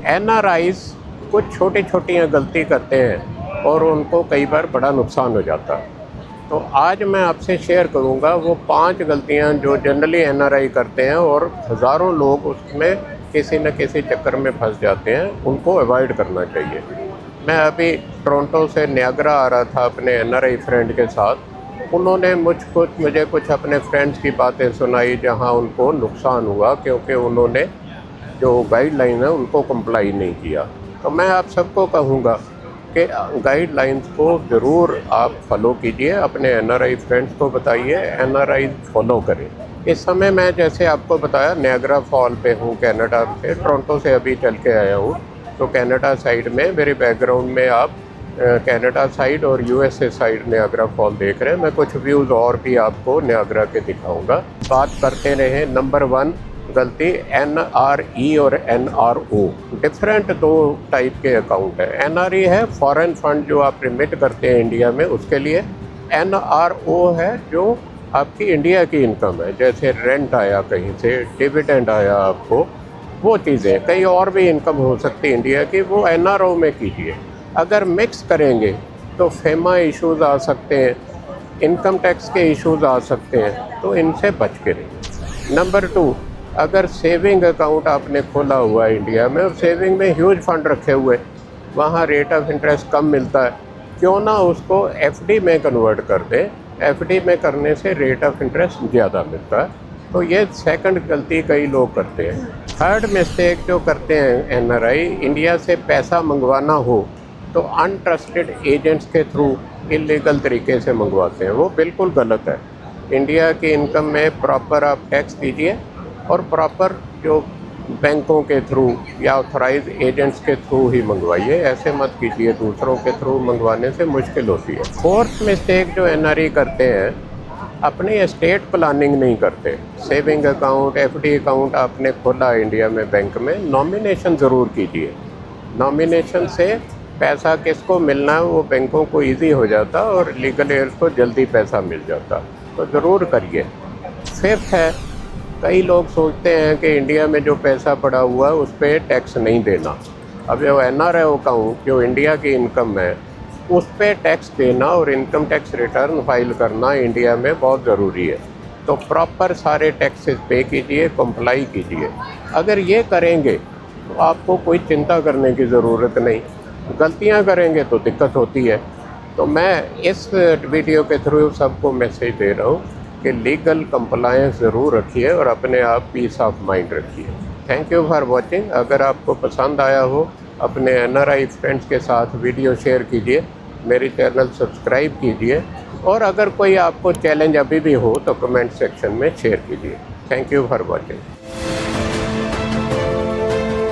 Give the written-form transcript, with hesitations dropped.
NRIs कुछ छोटी छोटी गलती करते हैं और उनको कई बार बड़ा नुकसान हो जाता है। तो आज मैं आपसे शेयर करूंगा वो 5 गलतियां जो जनरली एनआरआई करते हैं और हज़ारों लोग उसमें किसी न किसी चक्कर में फंस जाते हैं, उनको अवॉइड करना चाहिए। मैं अभी टोरंटो से नियाग्रा आ रहा था अपने एनआरआई फ्रेंड के साथ। उन्होंने मुझे कुछ अपने फ्रेंड्स की बातें सुनाई जहां उनको नुकसान हुआ क्योंकि उन्होंने जो गाइडलाइन है उनको कंप्लाई नहीं किया। तो मैं आप सबको कहूँगा कि गाइडलाइंस को ज़रूर आप फॉलो कीजिए, अपने एनआरआई फ्रेंड्स को बताइए, एनआरआई फॉलो करें। इस समय मैं जैसे आपको बताया नियाग्रा फॉल पे हूँ, कनाडा से, टोरंटो से अभी चल के आया हूँ। तो कनाडा साइड में मेरे बैकग्राउंड में आप कनाडा साइड और यूएसए साइड नियाग्रा फॉल देख रहे हैं। मैं कुछ व्यूज़ और भी आपको नियाग्रा के दिखाऊंगा। बात करते रहे। नंबर 1 गलती, एनआरई और एनआरओ डिफरेंट 2 टाइप के अकाउंट है। एनआरई है फॉरेन फंड जो आप रिमिट करते हैं इंडिया में, उसके लिए। एनआरओ है जो आपकी इंडिया की इनकम है, जैसे रेंट आया कहीं से, डिविडेंड आया आपको, वो चीज़ें। कई और भी इनकम हो सकती है इंडिया की, वो एनआरओ में कीजिए। अगर मिक्स करेंगे तो फेमा इश्यूज़ आ सकते हैं, इनकम टैक्स के इश्यूज़ आ सकते हैं, तो इनसे बच के रहिए। नंबर 2, अगर सेविंग अकाउंट आपने खोला हुआ है इंडिया में और सेविंग में ह्यूज फंड रखे हुए, वहाँ रेट ऑफ इंटरेस्ट कम मिलता है, क्यों ना उसको एफडी में कन्वर्ट कर दें। एफडी में करने से रेट ऑफ इंटरेस्ट ज़्यादा मिलता है। तो ये सेकंड गलती कई लोग करते हैं। थर्ड मिस्टेक जो करते हैं एनआरआई, इंडिया से पैसा मंगवाना हो तो अनट्रस्टेड एजेंट्स के थ्रू इलीगल तरीके से मंगवाते हैं, वो बिल्कुल गलत है। इंडिया की इनकम में प्रॉपर आप टैक्स दीजिए और प्रॉपर जो बैंकों के थ्रू या ऑथराइज एजेंट्स के थ्रू ही मंगवाइए, ऐसे मत कीजिए, दूसरों के थ्रू मंगवाने से मुश्किल होती है। फोर्थ मिस्टेक जो एनआरई करते हैं, अपनी एस्टेट प्लानिंग नहीं करते। सेविंग अकाउंट, एफडी अकाउंट आपने खोला इंडिया में बैंक में, नॉमिनेशन ज़रूर कीजिए। नॉमिनेशन से पैसा किसको मिलना है वो बैंकों को इजी हो जाता और लीगल एयर्स को जल्दी पैसा मिल जाता, तो ज़रूर करिए। फिफ्थ है, कई लोग सोचते हैं कि इंडिया में जो पैसा पड़ा हुआ है उस पर टैक्स नहीं देना। अब जो एनआरआई अकाउंट जो इंडिया की इनकम है उस पर टैक्स देना और इनकम टैक्स रिटर्न फाइल करना इंडिया में बहुत ज़रूरी है। तो प्रॉपर सारे टैक्सेस पे कीजिए, कंप्लाई कीजिए। अगर ये करेंगे तो आपको कोई चिंता करने की ज़रूरत नहीं। गलतियाँ करेंगे तो दिक्कत होती है। तो मैं इस वीडियो के थ्रू सबको मैसेज दे रहा हूँ कि लीगल कंप्लायंस ज़रूर रखिए और अपने आप पीस ऑफ माइंड रखिए। Thank you for watching. अगर आपको पसंद आया हो, अपने एनआरआई फ्रेंड्स के साथ वीडियो शेयर कीजिए, मेरी चैनल सब्सक्राइब कीजिए, और अगर कोई आपको चैलेंज अभी भी हो तो कमेंट सेक्शन में शेयर कीजिए। Thank you for watching.